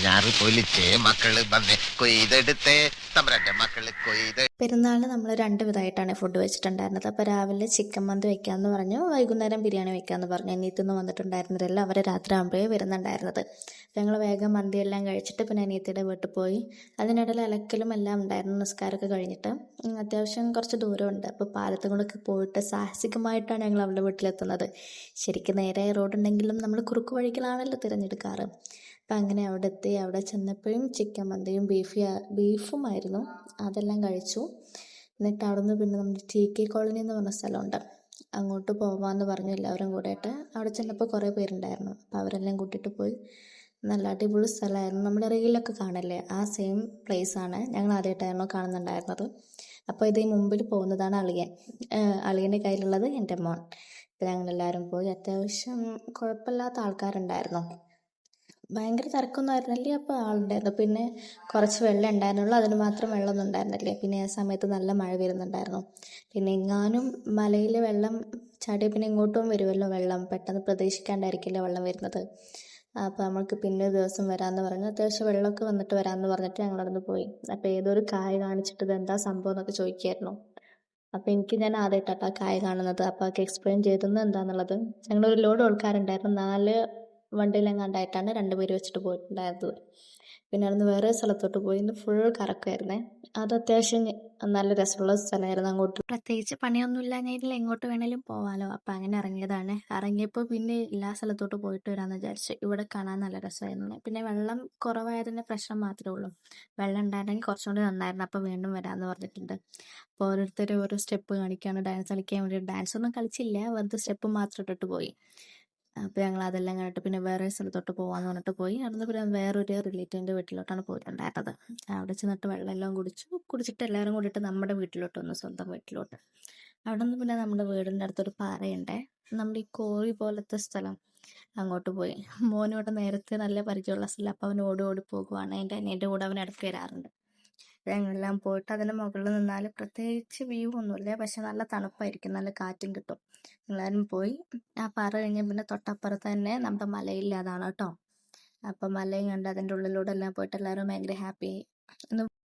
ഞാറ് പൊലിച്ചേ മക്കള് വന്ന് കൊയ്തെടുത്തേ തമ്പ്രാന്റെ മക്കള് കൊയ്ത്. പെരുന്നാളിന് നമ്മൾ രണ്ട് വിധമായിട്ടാണ് ഫുഡ് വെച്ചിട്ടുണ്ടായിരുന്നത്. അപ്പോൾ രാവിലെ ചിക്കൻ മന്തി വെക്കാമെന്ന് പറഞ്ഞു, വൈകുന്നേരം ബിരിയാണി വെക്കാമെന്ന് പറഞ്ഞു. അനിയത്തിയൊന്നും വന്നിട്ടുണ്ടായിരുന്നില്ല, അവർ രാത്രി ആകുമ്പോഴേ വരുന്നുണ്ടായിരുന്നത്. ഞങ്ങൾ വേഗം മന്തിയെല്ലാം കഴിച്ചിട്ട് പിന്നെ അനിയത്തിയുടെ വീട്ടിൽ പോയി. അതിനിടയിൽ അലക്കലും എല്ലാം ഉണ്ടായിരുന്നു. നിസ്കാരമൊക്കെ കഴിഞ്ഞിട്ട് അത്യാവശ്യം കുറച്ച് ദൂരമുണ്ട്. അപ്പോൾ പാലത്തും കൂടെയൊക്കെ പോയിട്ട് സാഹസികമായിട്ടാണ് ഞങ്ങൾ അവളുടെ വീട്ടിലെത്തുന്നത്. ശരിക്കും നേരെ റോഡുണ്ടെങ്കിലും നമ്മൾ കുറുക്ക് വഴികളാണല്ലോ തിരഞ്ഞെടുക്കാറ്. അപ്പം അങ്ങനെ അവിടെ എത്തി. അവിടെ ചെന്നപ്പോഴും ചിക്കൻ മന്തിയും ബീഫുമായിരുന്നു. അതെല്ലാം കഴിച്ചു. എന്നിട്ട് അവിടുന്ന് പിന്നെ നമ്മുടെ TK കോളനി എന്ന് പറഞ്ഞ സ്ഥലമുണ്ട്, അങ്ങോട്ട് പോവാമെന്ന് പറഞ്ഞു എല്ലാവരും കൂടെയിട്ട്. അവിടെ ചെന്നപ്പോൾ കുറേ പേരുണ്ടായിരുന്നു. അപ്പോൾ അവരെല്ലാം കൂട്ടിയിട്ട് പോയി. നല്ല അടിപൊളി സ്ഥലമായിരുന്നു. നമ്മുടെ റീലൊക്കെ കാണില്ലേ, ആ സെയിം പ്ലേസാണ്. ഞങ്ങൾ ആദ്യമായിട്ടായിരുന്നു കാണുന്നുണ്ടായിരുന്നത്. അപ്പോൾ ഇത് മുമ്പിൽ പോകുന്നതാണ് അളിയൻ. അളിയൻ്റെ കയ്യിലുള്ളത് എൻ്റെ മോൻ. അപ്പോൾ ഞങ്ങളെല്ലാവരും പോയി. അത്യാവശ്യം കുഴപ്പമില്ലാത്ത ആൾക്കാരുണ്ടായിരുന്നു. ഭയങ്കര തിരക്കൊന്നും ആയിരുന്നില്ലേ, അപ്പോൾ ആളുണ്ടായിരുന്നു. പിന്നെ കുറച്ച് വെള്ളം ഉണ്ടായിരുന്നുള്ളൂ, അതിന് മാത്രം വെള്ളമൊന്നും ഉണ്ടായിരുന്നില്ലേ. പിന്നെ ആ സമയത്ത് നല്ല മഴ വരുന്നുണ്ടായിരുന്നു. പിന്നെ എങ്ങാനും മലയിൽ വെള്ളം ചാടിയ പിന്നെ ഇങ്ങോട്ടും വരുമല്ലോ വെള്ളം, പെട്ടെന്ന് പ്രതീക്ഷിക്കാണ്ടായിരിക്കില്ല വെള്ളം വരുന്നത്. അപ്പോൾ നമ്മൾക്ക് പിന്നെ ഒരു ദിവസം വരാമെന്ന് പറഞ്ഞു. അത്യാവശ്യം വെള്ളമൊക്കെ വന്നിട്ട് വരാമെന്ന് പറഞ്ഞിട്ട് ഞങ്ങളവിടുന്ന് പോയി. അപ്പോൾ ഏതൊരു കായ കാണിച്ചിട്ട് ഇത് എന്താ സംഭവം എന്നൊക്കെ ചോദിക്കുമായിരുന്നു. അപ്പോൾ ഞാൻ ആദ്യമായിട്ടാണ് ആ കായ കാണുന്നത്. അപ്പോൾ ഒക്കെ എക്സ്പ്ലെയിൻ ചെയ്തെന്ന് എന്താണെന്നുള്ളത്. ഞങ്ങളൊരു ലോഡ് ആൾക്കാരുണ്ടായിരുന്നു. 4 വണ്ടിയിലെങ്ങാണ്ടായിട്ടാണ് 2 പേര് വെച്ചിട്ട് പോയിട്ടുണ്ടായിരുന്നത്. പിന്നെ അവിടുന്ന് വേറെ സ്ഥലത്തോട്ട് പോയി. ഇന്ന് ഫുൾ കറക്കമായിരുന്നേ. അത് അത്യാവശ്യം നല്ല രസമുള്ള സ്ഥലമായിരുന്നു. അങ്ങോട്ട് പ്രത്യേകിച്ച് പണിയൊന്നും ഇല്ലാഞ്ഞെങ്കിൽ എങ്ങോട്ട് വേണേലും പോവാലോ. അപ്പം അങ്ങനെ ഇറങ്ങിയതാണ്. ഇറങ്ങിയപ്പോൾ പിന്നെ എല്ലാ സ്ഥലത്തോട്ട് പോയിട്ട് വരാമെന്ന് വിചാരിച്ചു. ഇവിടെ കാണാൻ നല്ല രസമായിരുന്നു. പിന്നെ വെള്ളം കുറവായതിൻ്റെ പ്രശ്നം മാത്രമേ ഉള്ളൂ. വെള്ളം ഉണ്ടായിരുന്നെങ്കിൽ കുറച്ചും കൂടി നന്നായിരുന്നു. അപ്പോൾ വീണ്ടും വരാമെന്ന് പറഞ്ഞിട്ടുണ്ട്. അപ്പോൾ ഓരോരുത്തർ ഓരോ സ്റ്റെപ്പ് കാണിക്കുകയാണ് ഡാൻസ് കളിക്കാൻ വേണ്ടി. ഡാൻസ് ഒന്നും കളിച്ചില്ല, വെറുതെ സ്റ്റെപ്പ് മാത്രം ഇട്ടിട്ട് പോയി. അപ്പോൾ ഞങ്ങൾ അതെല്ലാം കണ്ടിട്ട് പിന്നെ വേറെ സ്ഥലത്തോട്ട് പോകാമെന്ന് പറഞ്ഞിട്ട് പോയി. അവിടുന്ന് പിന്നെ വേറൊരു റിലേറ്റീവിൻ്റെ വീട്ടിലോട്ടാണ് പോയിട്ടുണ്ടായിരുന്നത്. അവിടെ ചെന്നിട്ട് വെള്ളമെല്ലാം കുടിച്ചിട്ട് എല്ലാവരും കൂടിയിട്ട് നമ്മുടെ വീട്ടിലോട്ട് വന്നു, സ്വന്തം വീട്ടിലോട്ട്. അവിടെ നിന്ന് പിന്നെ നമ്മുടെ വീടിൻ്റെ അടുത്തൊരു പാറയുണ്ടേ, നമ്മുടെ ഈ കോഴി പോലത്തെ സ്ഥലം, അങ്ങോട്ട് പോയി. മോനോട് നേരത്തെ നല്ല പരിചയമുള്ള സ്ഥലം. അപ്പോൾ അവൻ ഓടി ഓടി പോകുവാണ്. എൻ്റെ കൂടെ അവൻ ഇടയ്ക്ക് വരാറുണ്ട്. ഞങ്ങളെല്ലാം പോയിട്ട് അതിൻ്റെ മുകളിൽ നിന്നാൽ പ്രത്യേകിച്ച് വ്യൂ ഒന്നുമില്ല, പക്ഷെ നല്ല തണുപ്പായിരിക്കും, നല്ല കാറ്റും കിട്ടും. എല്ലാവരും പോയി. ആ പാറ കഴിഞ്ഞ് പിന്നെ തൊട്ടപ്പുറത്ത് തന്നെ നമ്മുടെ മലയില്ല, അതാണ് കേട്ടോ. അപ്പം മലയും കണ്ട് അതിൻ്റെ ഉള്ളിലൂടെ എല്ലാം പോയിട്ട് എല്ലാവരും ഭയങ്കര ഹാപ്പി ആയി.